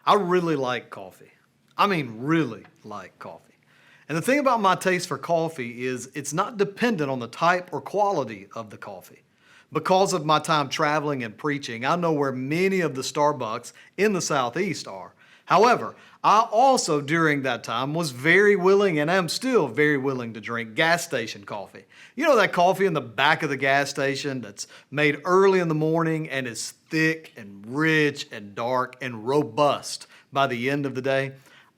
I really like coffee. I mean, really like coffee. And the thing about my taste for coffee is it's not dependent on the type or quality of the coffee. Because of my time traveling and preaching, I know where many of the Starbucks in the Southeast are. However, I also during that time was very willing and am still very willing to drink gas station coffee. You know that coffee in the back of the gas station that's made early in the morning and is thick and rich and dark and robust by the end of the day?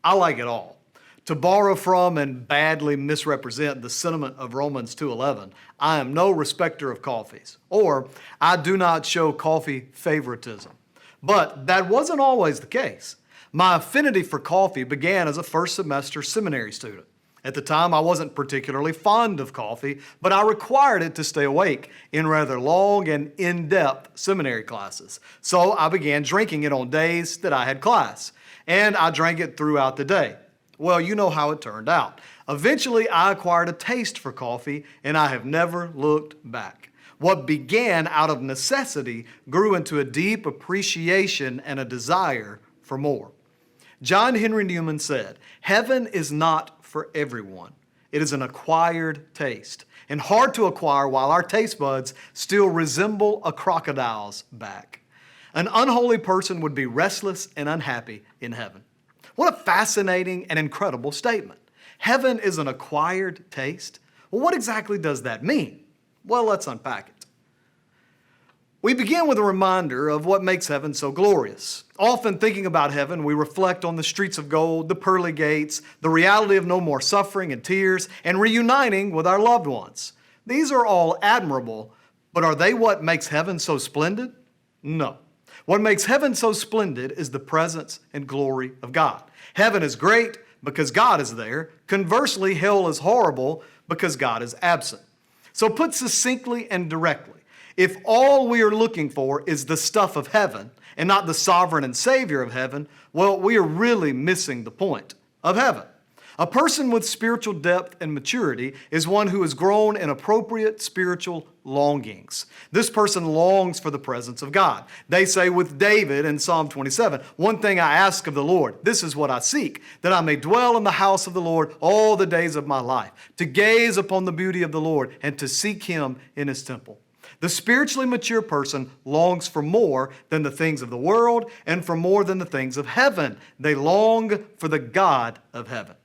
I like it all. To borrow from and badly misrepresent the sentiment of Romans 2:11, I am no respecter of coffees, or I do not show coffee favoritism. But that wasn't always the case. My affinity for coffee began as a first semester seminary student. At the time, I wasn't particularly fond of coffee, but I required it to stay awake in rather long and in-depth seminary classes. So I began drinking it on days that I had class, and I drank it throughout the day. Well, you know how it turned out. Eventually, I acquired a taste for coffee, and I have never looked back. What began out of necessity grew into a deep appreciation and a desire for more. John Henry Newman said, "Heaven is not for everyone. It is an acquired taste, and hard to acquire while our taste buds still resemble a crocodile's back. An unholy person would be restless and unhappy in heaven." What a fascinating and incredible statement. Heaven is an acquired taste? Well, what exactly does that mean? Well, let's unpack it. We begin with a reminder of what makes heaven so glorious. Often thinking about heaven, we reflect on the streets of gold, the pearly gates, the reality of no more suffering and tears, and reuniting with our loved ones. These are all admirable, but are they what makes heaven so splendid? No. What makes heaven so splendid is the presence and glory of God. Heaven is great because God is there. Conversely, hell is horrible because God is absent. So put succinctly and directly, if all we are looking for is the stuff of heaven and not the sovereign and Savior of heaven, well, we are really missing the point of heaven. A person with spiritual depth and maturity is one who has grown in appropriate spiritual longings. This person longs for the presence of God. They say with David in Psalm 27, "One thing I ask of the Lord, this is what I seek, that I may dwell in the house of the Lord all the days of my life, to gaze upon the beauty of the Lord and to seek Him in His temple." The spiritually mature person longs for more than the things of the world and for more than the things of heaven. They long for the God of heaven.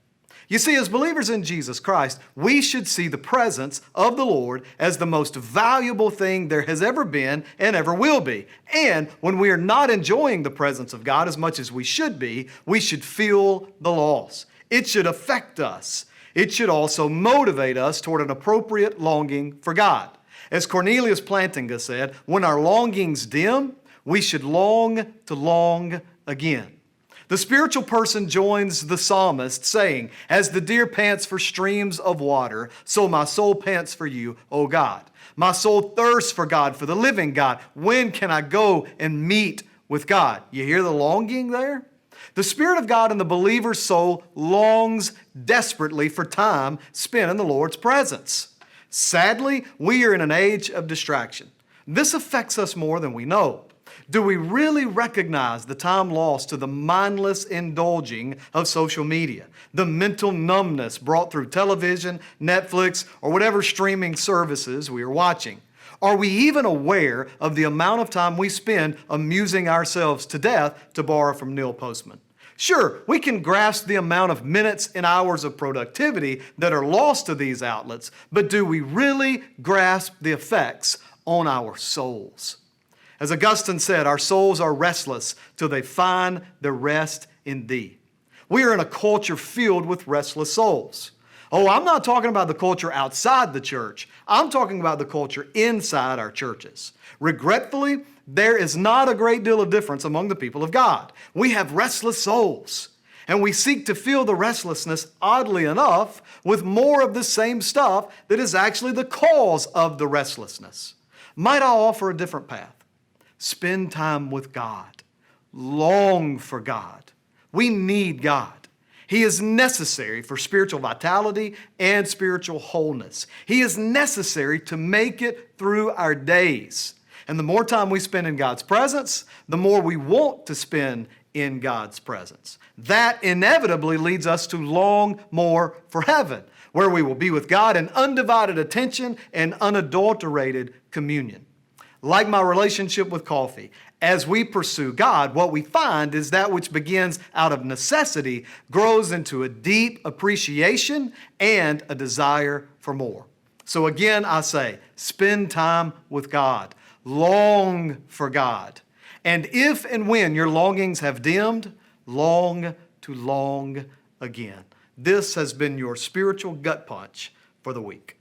You see, as believers in Jesus Christ, we should see the presence of the Lord as the most valuable thing there has ever been and ever will be. And when we are not enjoying the presence of God as much as we should be, we should feel the loss. It should affect us. It should also motivate us toward an appropriate longing for God. As Cornelius Plantinga said, when our longings dim, we should long to long again. The spiritual person joins the psalmist saying, "As the deer pants for streams of water, so my soul pants for you, O God. My soul thirsts for God, for the living God. When can I go and meet with God?" You hear the longing there? The Spirit of God in the believer's soul longs desperately for time spent in the Lord's presence. Sadly, we are in an age of distraction. This affects us more than we know. Do we really recognize the time lost to the mindless indulging of social media, the mental numbness brought through television, Netflix, or whatever streaming services we are watching? Are we even aware of the amount of time we spend amusing ourselves to death, to borrow from Neil Postman? Sure, we can grasp the amount of minutes and hours of productivity that are lost to these outlets, but do we really grasp the effects on our souls? As Augustine said, our souls are restless till they find their rest in Thee. We are in a culture filled with restless souls. Oh, I'm not talking about the culture outside the church. I'm talking about the culture inside our churches. Regretfully, there is not a great deal of difference among the people of God. We have restless souls, and we seek to fill the restlessness, oddly enough, with more of the same stuff that is actually the cause of the restlessness. Might I offer a different path? Spend time with God. Long for God. We need God. He is necessary for spiritual vitality and spiritual wholeness. He is necessary to make it through our days. And the more time we spend in God's presence, the more we want to spend in God's presence. That inevitably leads us to long more for heaven, where we will be with God in undivided attention and unadulterated communion. Like my relationship with coffee, as we pursue God, what we find is that which begins out of necessity grows into a deep appreciation and a desire for more. So again, I say, spend time with God. Long for God. And if and when your longings have dimmed, long to long again. This has been your spiritual gut punch for the week.